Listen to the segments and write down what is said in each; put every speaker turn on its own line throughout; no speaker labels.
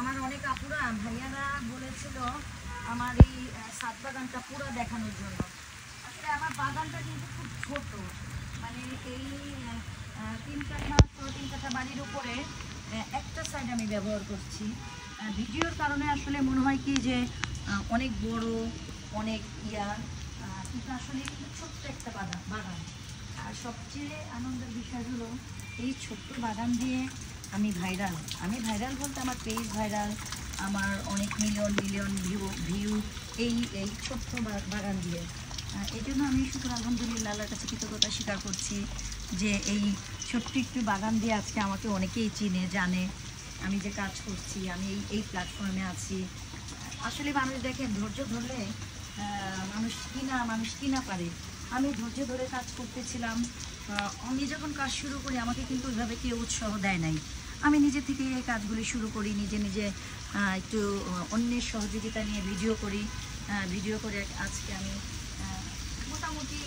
আমার অনেক আপুরা ভাইয়ারা বলেছিল আমার এই ছাদ বাগানটা পুরো দেখানোর জন্য। আসলে আমার বাগানটা কিন্তু খুব ছোট, মানে এই 3 কাঠা 3 কাঠা বাড়ির উপরে একটা সাইড আমি ব্যবহার করছি। ভিডিওর কারণে আসলে মনে হয় কি যে অনেক বড়, অনেক কিন্তু আসলে ছোট্ট একটা বাগান। আর সবচেয়ে আনন্দের বিষয় হলো এই ছোট্ট বাগান দিয়ে আমি ভাইরাল বলতে আমার পেজ ভাইরাল, আমার অনেক মিলিয়ন মিলিয়ন ভিউ এই ছোট্ট বাগান দিয়ে। এই জন্য আমি শুধু আলহামদুলিল্লাহ আল্লাহর কাছে কৃতজ্ঞতা স্বীকার করছি যে এই ছোট্ট একটু বাগান দিয়ে আজকে আমাকে অনেকেই চিনে জানে আমি যে কাজ করছি, আমি এই প্ল্যাটফর্মে আছি। আসলে মানুষ দেখেন ধৈর্য ধরলে মানুষ কি না পারে। আমি ধৈর্য ধরে কাজ করতেছিলাম। আমি যখন কাজ শুরু করি আমাকে কিন্তু ওইভাবে কেউ উৎসাহ দেয় নাই। আমি নিজে থেকে এই কাজগুলি শুরু করি, নিজে একটু অন্যের সহযোগিতা নিয়ে ভিডিও করে আজকে আমি মোটামুটি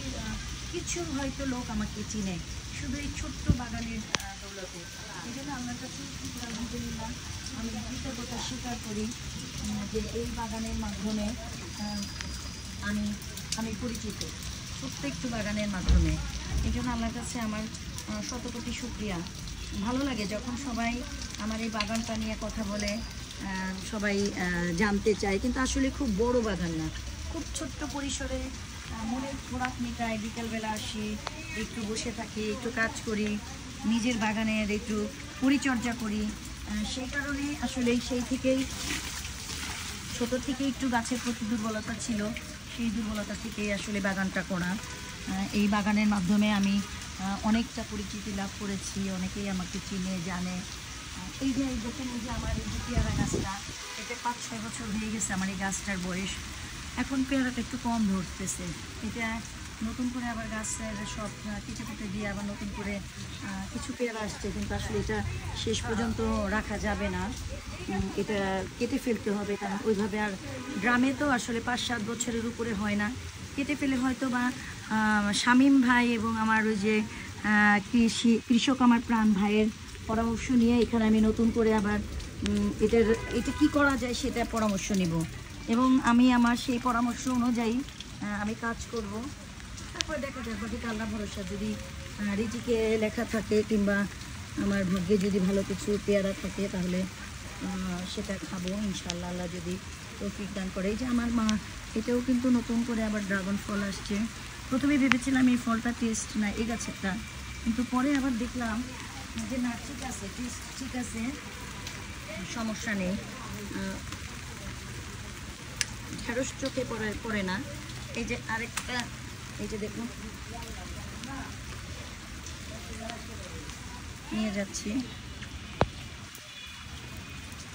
কিছু হয়তো লোক আমাকে চিনে শুধু এই ছোট্ট বাগানের দৌলতে। এই জন্য আমার কাছে আলহামদুলিল্লাহ আমি কৃতজ্ঞতা স্বীকার করি যে এই বাগানের মাধ্যমে আমি পরিচিত, প্রত্যেকটি বাগানের মাধ্যমে। এই জন্য আমার কাছে আমার শতকোটি শুকরিয়া। ভালো লাগে যখন সবাই আমার এই বাগানটা নিয়ে কথা বলে, সবাই জানতে চায়। কিন্তু আসলে খুব বড় বাগান না, খুব ছোট্ট পরিসরে মনের খোরাক মেটায়। বিকেলবেলা আসি, একটু বসে থাকি, একটু কাজ করি, নিজের বাগানের একটু পরিচর্যা করি। সেই কারণে আসলে সেই থেকেই ছোটো থেকে একটু গাছের প্রতি দুর্বলতা ছিল, সেই দুর্বলতা থেকেই আসলে বাগানটা করা। এই বাগানের মাধ্যমে আমি অনেকটা পরিচিতি লাভ করেছি, অনেকেই আমাকে চিনে জানে। এই যে দেখেন, এই যে আমার এই যে পেয়ারা গাছটা, এটা 5-6 বছর হয়ে গেছে আমার এই গাছটার বয়স। এখন পেয়ারাটা একটু কম ধরতেছে। এটা নতুন করে আবার গাছের সব কেটে দিয়ে আবার নতুন করে কিছু পেয়ারা আসছে, কিন্তু আসলে এটা শেষ পর্যন্ত রাখা যাবে না, এটা কেটে ফেলতে হবে। কারণ ওইভাবে আর গ্রামে তো আসলে 5-7 বছরের উপরে হয় না, কেটে ফেলে হয়তো বা শামীম ভাই এবং আমার ওই যে কৃষক আমার প্রাণ ভাইয়ের পরামর্শ নিয়ে এখানে আমি নতুন করে আবার এটা কি করা যায় সেটা পরামর্শ নিব, এবং আমি আমার সেই পরামর্শ অনুযায়ী আমি কাজ করব। তারপর দেখা যাক বাকিটা আল্লাহ ভরসা। যদি রিজিকে লেখা থাকে কিংবা আমার ভাগ্যে যদি ভালো কিছু পেয়ারা থাকে তাহলে সেটা খাবো ইনশাআল্লাহ, আল্লাহ যদি তৌফিক দান করে। এই যে আমার মা, এটাও কিন্তু নতুন করে আবার ড্রাগন ফল আসছে। প্রথমে ভেবেছিলাম এই ফলটা টেস্ট না এই গাছেরটা, কিন্তু পরে আবার দেখলাম যে না, ঠিক আছে, টেস্ট ঠিক আছে, সমস্যা নেই, ঢেঁড়স চোখে পড়ে না। এই যে আরেকটা, এই যে দেখুন নিয়ে যাচ্ছি।